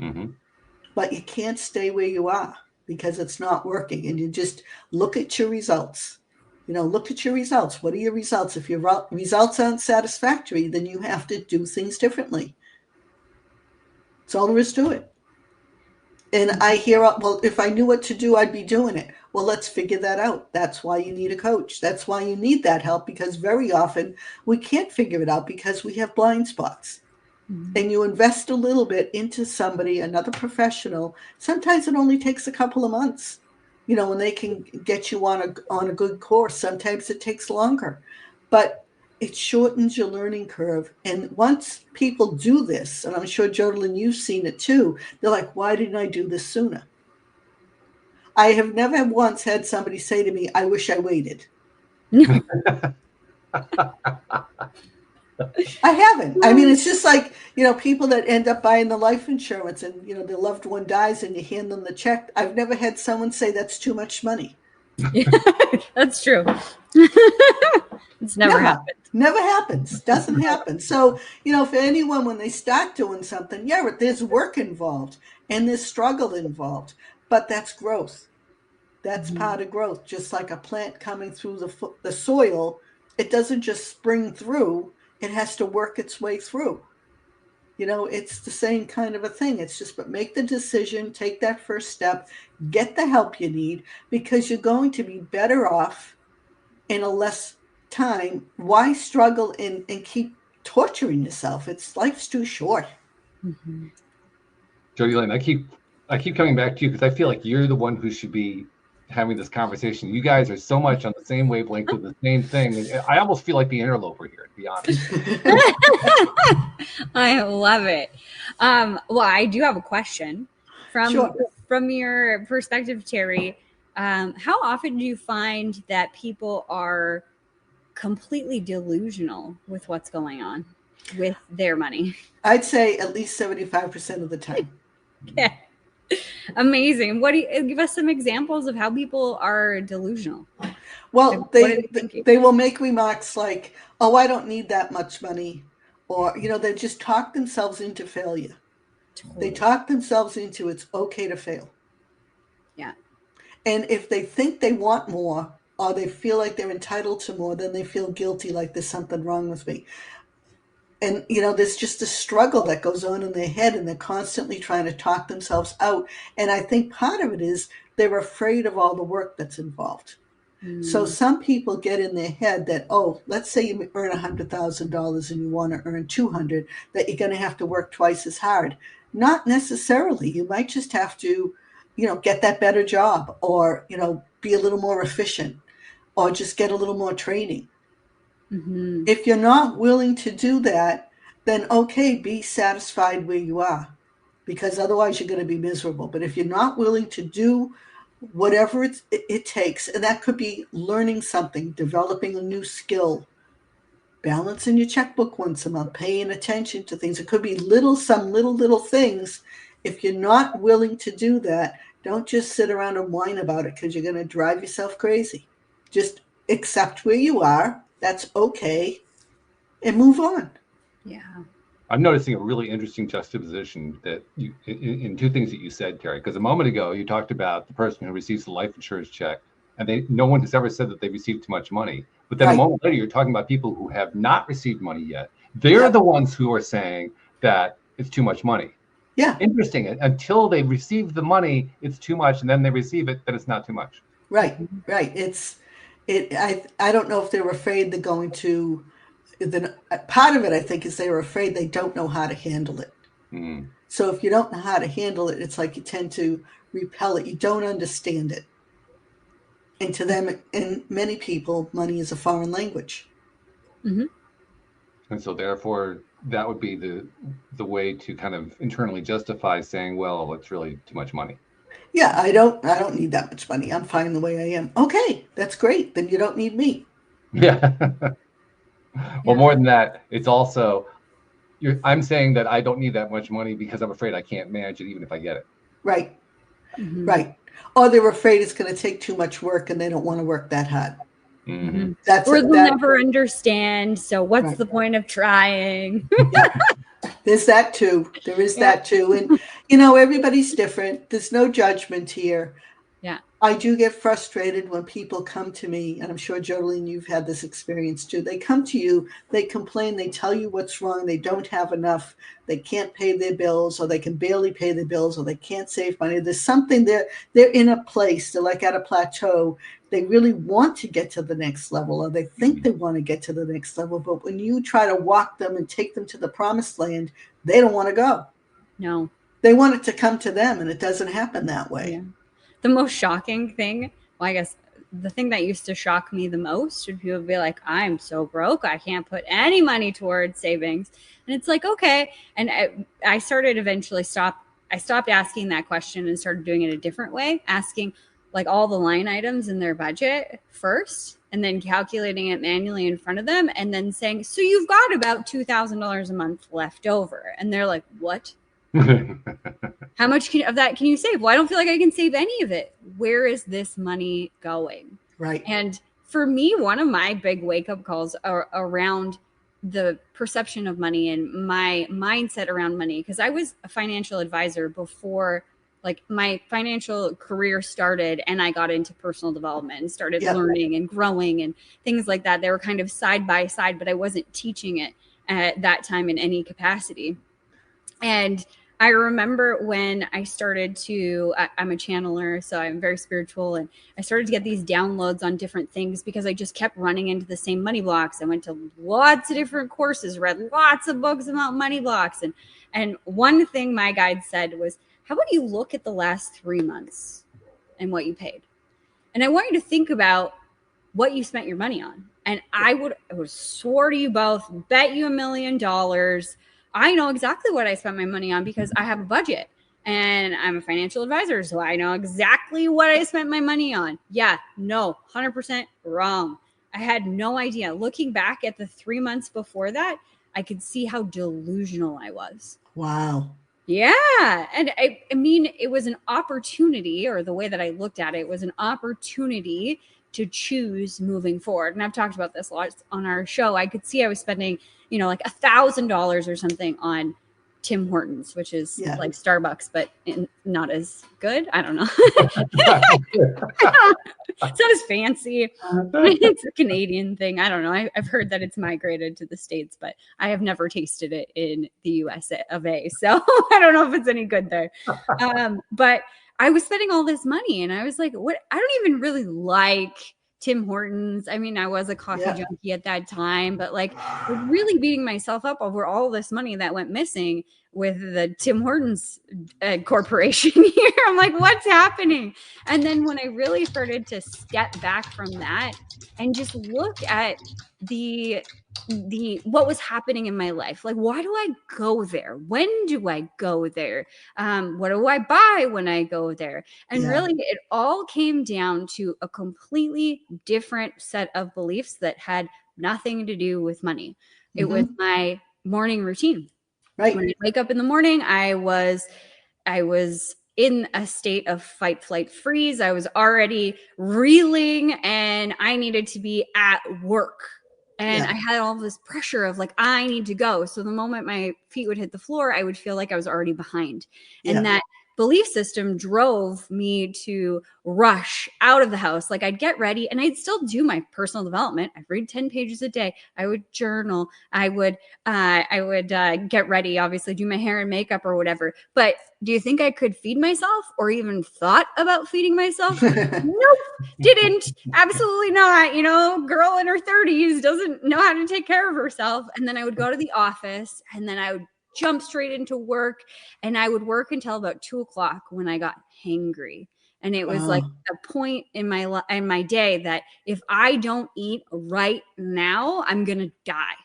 Mm-hmm. But you can't stay where you are because it's not working. And you just look at your results. You know, look at your results. What are your results? If your results aren't satisfactory, then you have to do things differently. That's all there is to it. And I hear, well, if I knew what to do, I'd be doing it. Well, let's figure that out. That's why you need a coach. That's why you need that help, because very often we can't figure it out because we have blind spots. Mm-hmm. And you invest a little bit into somebody, another professional. Sometimes it only takes a couple of months, you know, when they can get you on a good course. Sometimes it takes longer, but it shortens your learning curve. And once people do this, and I'm sure, Jodie, you've seen it too, they're like, why didn't I do this sooner? I have never once had somebody say to me, I wish I waited. I haven't. I mean, it's just like, you know, people that end up buying the life insurance and, you know, their loved one dies and you hand them the check. I've never had someone say that's too much money. Yeah, that's true. It's never happened. Never happens. Doesn't happen. So, you know, for anyone, when they start doing something, yeah, there's work involved and there's struggle involved, but that's growth. That's part of growth. Just like a plant coming through the soil, it doesn't just spring through. It has to work its way through. You know, it's the same kind of a thing. It's just, but make the decision, take that first step, get the help you need, because you're going to be better off in a less time. Why struggle and keep torturing yourself? Life's too short. Mm-hmm. Jodie Lynn, I keep coming back to you because I feel like you're the one who should be having this conversation. You guys are so much on the same wavelength of the same thing. And I almost feel like the interloper here, to be honest. I love it. Well, I do have a question from your perspective, Terry. How often do you find that people are completely delusional with what's going on with their money? I'd say at least 75% of the time. Yeah. Amazing. What do you give us some examples of how people are delusional? Well, they will make remarks like, oh, I don't need that much money. Or, you know, they just talk themselves into failure. Totally. They talk themselves into it's okay to fail. Yeah. And if they think they want more or they feel like they're entitled to more, then they feel guilty, like there's something wrong with me. And, you know, there's just a struggle that goes on in their head, and they're constantly trying to talk themselves out. And I think part of it is they're afraid of all the work that's involved. Mm. So some people get in their head that, oh, let's say you earn $100,000 and you want to earn 200, that you're going to have to work twice as hard. Not necessarily. You might just have to, you know, get that better job, or, you know, be a little more efficient, or just get a little more training. Mm-hmm. If you're not willing to do that, then okay, be satisfied where you are, because otherwise you're going to be miserable. But if you're not willing to do whatever it takes, and that could be learning something, developing a new skill, balancing your checkbook once a month, paying attention to things. It could be some little things. If you're not willing to do that, don't just sit around and whine about it, because you're going to drive yourself crazy. Just accept where you are. That's okay. And move on. Yeah. I'm noticing a really interesting juxtaposition that in two things that you said, Terry, because a moment ago you talked about the person who receives the life insurance check and no one has ever said that they received too much money. But then a moment later, you're talking about people who have not received money yet. They're the ones who are saying that it's too much money. Yeah. Interesting. Until they receive the money, it's too much, and then they receive it, then it's not too much. Right. I don't know if they're afraid they're going to. Part of it, I think, is they're afraid they don't know how to handle it. Mm. So if you don't know how to handle it, it's like you tend to repel it. You don't understand it. And to them, and many people, money is a foreign language. Mm-hmm. And so therefore, that would be the way to kind of internally justify saying, well, it's really too much money. Yeah, I don't need that much money. I'm fine the way I am. Okay, that's great. Then you don't need me. Yeah. Well, more than that, it's also, I'm saying that I don't need that much money because I'm afraid I can't manage it even if I get it. Right. Mm-hmm. Right. Or they're afraid it's going to take too much work and they don't want to work that hard. Mm-hmm. Or they'll never understand. So what's the point of trying? Yeah. There's that too. There is that too. And, you know, everybody's different. There's no judgment here. Yeah. I do get frustrated when people come to me, and I'm sure, Jodie, you've had this experience too. They come to you, they complain, they tell you what's wrong. They don't have enough. They can't pay their bills, or they can barely pay their bills, or they can't save money. There's something they're in a place. They're like at a plateau. They really want to get to the next level, or they think they want to get to the next level. But when you try to walk them and take them to the promised land, they don't want to go. No. They want it to come to them, and it doesn't happen that way. Yeah. The most shocking thing, well, I guess the thing that used to shock me the most would people be like, I'm so broke, I can't put any money towards savings. And it's like, okay. And I started eventually I stopped asking that question and started doing it a different way, asking like all the line items in their budget first, and then calculating it manually in front of them, and then saying, so you've got about $2,000 a month left over. And they're like, what? How much of that can you save? Well, I don't feel like I can save any of it. Where is this money going? Right. And for me, one of my big wake-up calls are around the perception of money and my mindset around money, because I was a financial advisor before like my financial career started, and I got into personal development and started learning and growing and things like that. They were kind of side by side, but I wasn't teaching it at that time in any capacity. And I remember when I started to, I'm a channeler, so I'm very spiritual, and I started to get these downloads on different things because I just kept running into the same money blocks. I went to lots of different courses, read lots of books about money blocks. And one thing my guide said was, how about you look at the last 3 months and what you paid? And I want you to think about what you spent your money on. And I would swore to you both, bet you $1 million. I know exactly what I spent my money on because I have a budget and I'm a financial advisor. So I know exactly what I spent my money on. Yeah, no, 100% wrong. I had no idea. Looking back at the 3 months before that, I could see how delusional I was. Wow. Yeah. And I mean, it was an opportunity, or the way that I looked at it was an opportunity to choose moving forward. And I've talked about this a lot on our show. I could see I was spending, like $1,000 or something on Tim Hortons, which is like Starbucks, but not as good. I don't know. It's not as fancy. It's a Canadian thing. I don't know. I've heard that it's migrated to the States, but I have never tasted it in the US of A. So I don't know if it's any good there. But I was spending all this money and I was like, what? I don't even really like Tim Hortons. I mean, I was a coffee junkie at that time, but like really beating myself up over all this money that went missing with the Tim Hortons corporation here. I'm like, what's happening? And then when I really started to step back from that and just look at the what was happening in my life, like, why do I go there? When do I go there? What do I buy when I go there? And really, it all came down to a completely different set of beliefs that had nothing to do with money. It was my morning routine. Right. When I wake up in the morning, I was in a state of fight, flight, freeze. I was already reeling and I needed to be at work. And I had all this pressure of like, I need to go. So the moment my feet would hit the floor, I would feel like I was already behind. And that belief system drove me to rush out of the house. Like I'd get ready and I'd still do my personal development. I'd read 10 pages a day. I would journal. I would get ready, obviously do my hair and makeup or whatever. But do you think I could feed myself or even thought about feeding myself? Nope, didn't. Absolutely not. You know, girl in her 30s doesn't know how to take care of herself. And then I would go to the office and then I would jump straight into work, and I would work until about 2:00 when I got hangry. And it was like a point in my day that if I don't eat right now, I'm gonna die.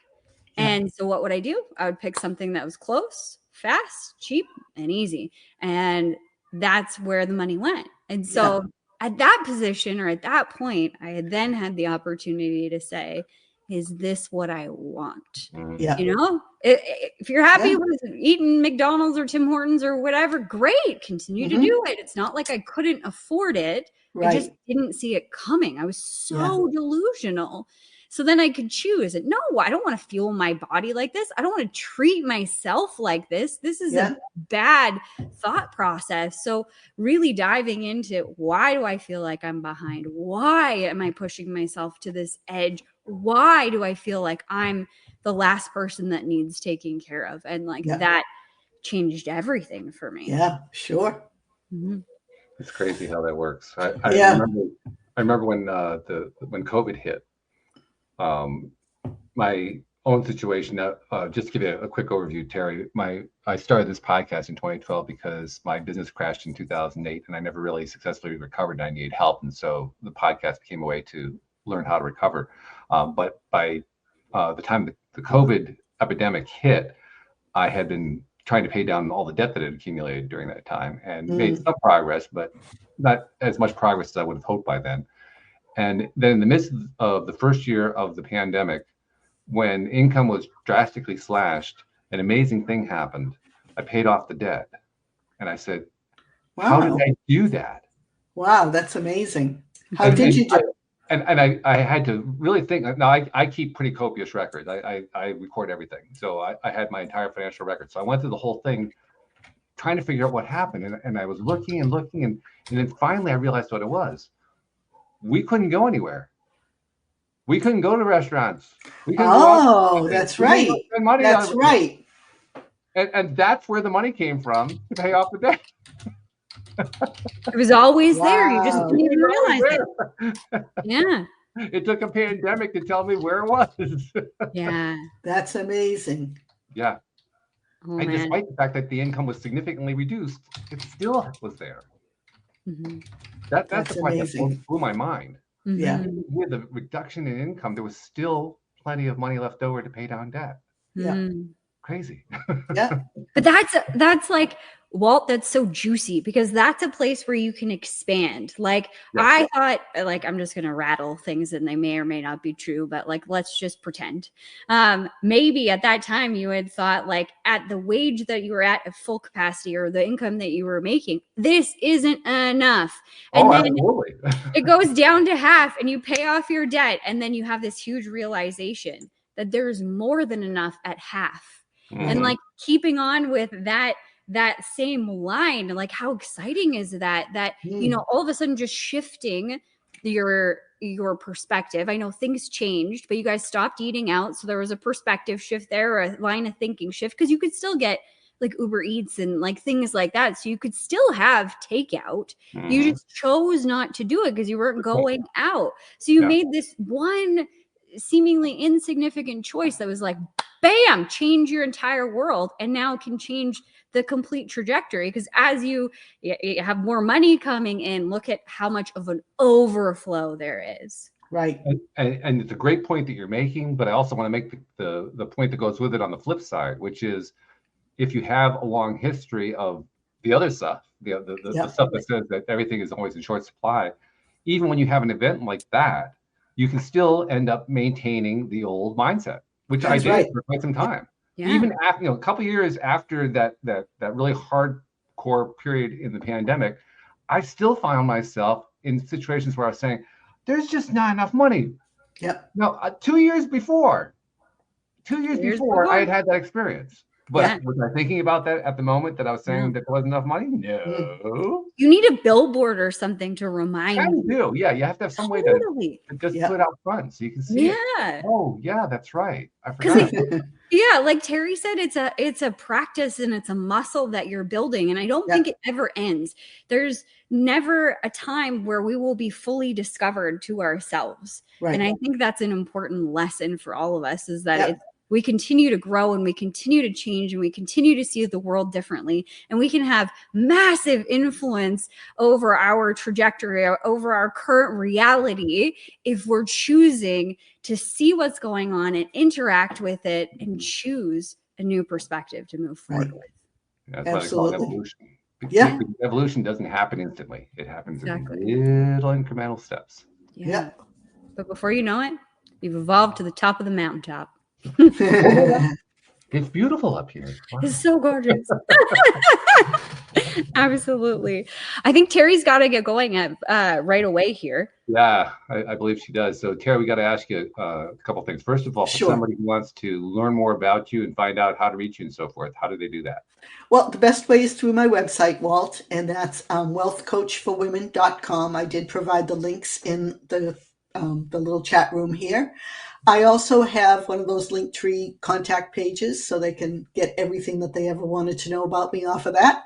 And so what would I do? I would pick something that was close, fast, cheap, and easy. And that's where the money went. And so at that position or at that point, I had then had the opportunity to say, is this what I want? Yeah. You know, if you're happy with eating McDonald's or Tim Hortons or whatever, great, continue to do it. It's not like I couldn't afford it. I just didn't see it coming. I was so delusional. So then I could choose it. No, I don't want to fuel my body like this. I don't want to treat myself like this. This is a bad thought process. So really diving into, why do I feel like I'm behind? Why am I pushing myself to this edge? Why do I feel like I'm the last person that needs taking care of? And like that changed everything for me. Yeah, sure. Mm-hmm. It's crazy how that works. I remember when COVID hit. My own situation. Just to give you a quick overview, Terry. I started this podcast in 2012 because my business crashed in 2008, and I never really successfully recovered. And I needed help, and so the podcast became a way to learn how to recover. But by the time the COVID epidemic hit, I had been trying to pay down all the debt that had accumulated during that time, and made some progress, but not as much progress as I would have hoped by then. And then in the midst of the first year of the pandemic, when income was drastically slashed, an amazing thing happened. I paid off the debt. And I said, how did I do that? Wow, that's amazing. How did you do it? And I had to really think. Now, I keep pretty copious records. I record everything. So I had my entire financial record. So I went through the whole thing trying to figure out what happened. And I was looking. And then finally I realized what it was. We couldn't go anywhere. We couldn't go to restaurants. That's right. That's right. And that's where the money came from to pay off the debt. It was always there. You just didn't even realize it. Yeah. It took a pandemic to tell me where it was. Yeah. That's amazing. Yeah. Oh, and despite the fact that the income was significantly reduced, it still was there. Mm-hmm. That's the part that blew my mind. Mm-hmm. Yeah. With the reduction in income, there was still plenty of money left over to pay down debt. Yeah. Mm-hmm. Crazy. Yeah. But that's like, Walt, that's so juicy, because that's a place where you can expand. Like I thought, like, I'm just going to rattle things and they may or may not be true, but like, let's just pretend. Maybe at that time you had thought, like, at the wage that you were at full capacity or the income that you were making, this isn't enough. And then absolutely. It goes down to half and you pay off your debt. And then you have this huge realization that there's more than enough at half. Mm-hmm. And like keeping on with that same line, like how exciting is that you know, all of a sudden just shifting your perspective. I know things changed, but you guys stopped eating out, so there was a perspective shift there, or a line of thinking shift, because you could still get like Uber Eats and like things like that, so you could still have takeout. You just chose not to do it because you weren't going out, so you made this one seemingly insignificant choice that was like, bam, change your entire world, and now can change the complete trajectory. Because as you have more money coming in, look at how much of an overflow there is. Right. And it's a great point that you're making, but I also want to make the point that goes with it on the flip side, which is if you have a long history of the other stuff, the stuff that says that everything is always in short supply, even when you have an event like that, you can still end up maintaining the old mindset, which I did for quite some time. Yeah. Even after, a couple of years after that really hardcore period in the pandemic, I still found myself in situations where I was saying, there's just not enough money. Yeah. Now, 2 years before, I had that experience. But was I thinking about that at the moment that I was saying that there wasn't enough money? No. You need a billboard or something to remind Kind you. of do. Yeah, you have to have some way to just put it out front so you can see it. Oh, yeah, that's right. I forgot. Yeah, like Terry said, it's a practice and it's a muscle that you're building. And I don't think it ever ends. There's never a time where we will be fully discovered to ourselves. Right. And I think that's an important lesson for all of us, is that we continue to grow and we continue to change and we continue to see the world differently. And we can have massive influence over our trajectory, over our current reality, if we're choosing to see what's going on and interact with it and choose a new perspective to move forward with. That's why they call it evolution. Yeah. Evolution doesn't happen instantly. It happens in little incremental steps. Yeah. But before you know it, you've evolved to the top of the mountaintop. It's beautiful up here. Wow. It's so gorgeous. Absolutely. I think Terry's got to get going right away here. Yeah, I believe she does. So Terry, we got to ask you a couple things. First of all, for somebody who wants to learn more about you and find out how to reach you and so forth, how do they do that? Well, the best way is through my website, Walt, and that's wealthcoachforwomen.com. I did provide the links in the little chat room here. I also have one of those Linktree contact pages so they can get everything that they ever wanted to know about me off of that.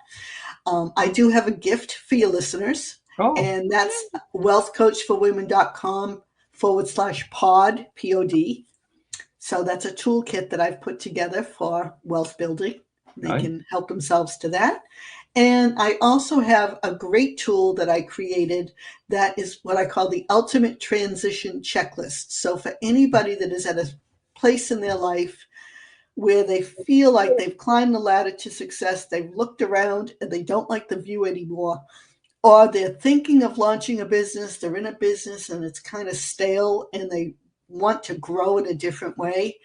I do have a gift for your listeners, and that's wealthcoachforwomen.com/pod, POD. So that's a toolkit that I've put together for wealth building. They can help themselves to that. And I also have a great tool that I created that is what I call the ultimate transition checklist. So for anybody that is at a place in their life where they feel like they've climbed the ladder to success, they've looked around and they don't like the view anymore, or they're thinking of launching a business, they're in a business and it's kind of stale and they want to grow in a different way,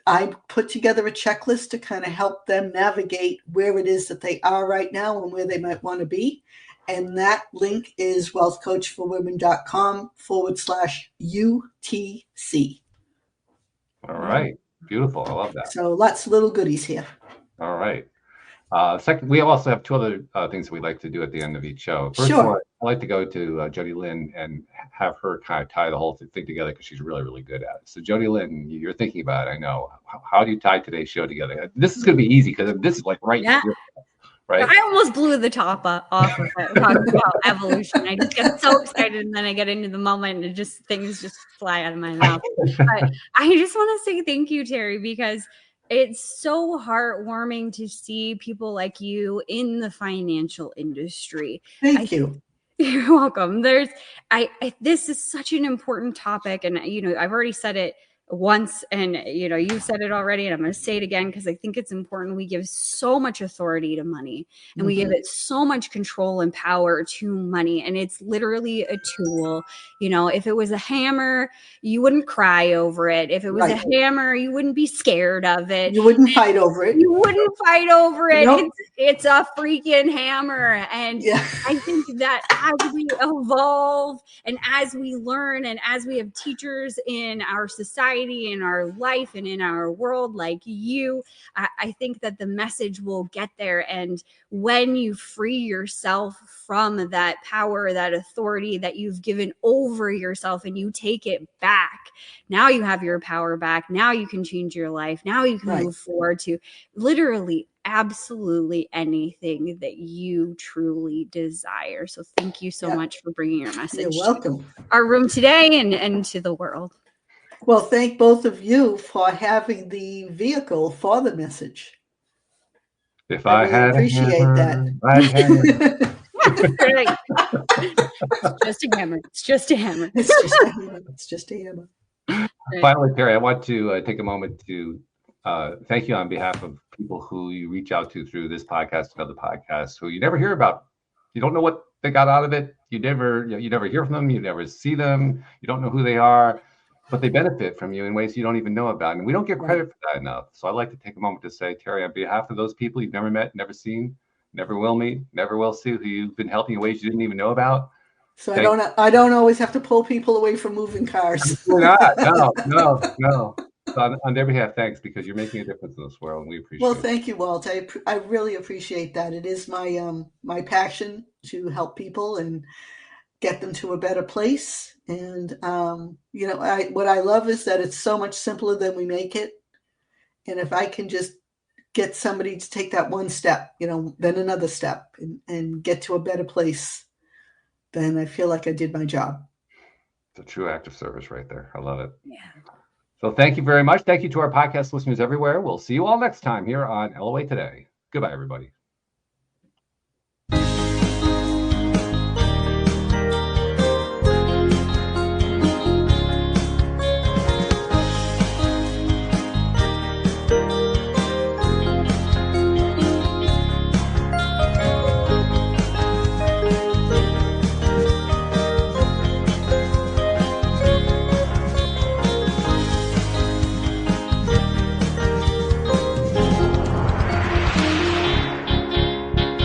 I put together a checklist to kind of help them navigate where it is that they are right now and where they might want to be. And that link is wealthcoachforwomen.com/UTC. All right. Beautiful. I love that. So lots of little goodies here. All right. Second, we also have two other things that we like to do at the end of each show. First of all, I like to go to Jodie Lynn and have her kind of tie the whole thing together because she's really, really good at it. So Jodie Lynn, you're thinking about it, I know. How do you tie today's show together? This is going to be easy because this is like right here. Right? I almost blew the top off of it talking about evolution. I just get so excited and then I get into the moment and things just fly out of my mouth. But I just want to say thank you, Terry, because it's so heartwarming to see people like you in the financial industry. Thank you. You're welcome. This is such an important topic. And, I've already said it once and, you said it already, and I'm going to say it again, because I think it's important. We give so much authority to money and we give it so much control and power to money. And it's literally a tool. If it was a hammer, you wouldn't cry over it. If it was a hammer, you wouldn't be scared of it. You wouldn't fight over it. You wouldn't fight over it. Nope. It's a freaking hammer. And I think that as we evolve and as we learn and as we have teachers in our society, in our life and in our world like you, I think that the message will get there. And when you free yourself from that power, that authority that you've given over yourself, and you take it back, now you have your power back. Now you can change your life. Now you can move forward to literally absolutely anything that you truly desire. So thank you so much for bringing your message. You're welcome. To our room today and to the world. Well, thank both of you for having the vehicle for the message. If I had appreciate that. It's just a hammer. It's just a hammer. It's just a hammer. Finally, Terry, I want to take a moment to thank you on behalf of people who you reach out to through this podcast and other podcasts who you never hear about. You don't know what they got out of it. You never hear from them. You never see them. You don't know who they are. But they benefit from you in ways you don't even know about. And we don't get credit for that enough. So I'd like to take a moment to say, Terry, on behalf of those people you've never met, never seen, never will meet, never will see, who you've been helping in ways you didn't even know about. So I don't always have to pull people away from moving cars. No. So on their behalf, thanks, because you're making a difference in this world, and we appreciate Well, it. thank you, Walt. I really appreciate that. It is my passion to help people and get them to a better place. And what I love is that it's so much simpler than we make it. And if I can just get somebody to take that one step, then another step, and get to a better place, then I feel like I did my job. It's a true act of service right there. I love it. Yeah. So thank you very much. Thank you to our podcast listeners everywhere. We'll see you all next time here on LOA Today. Goodbye, everybody.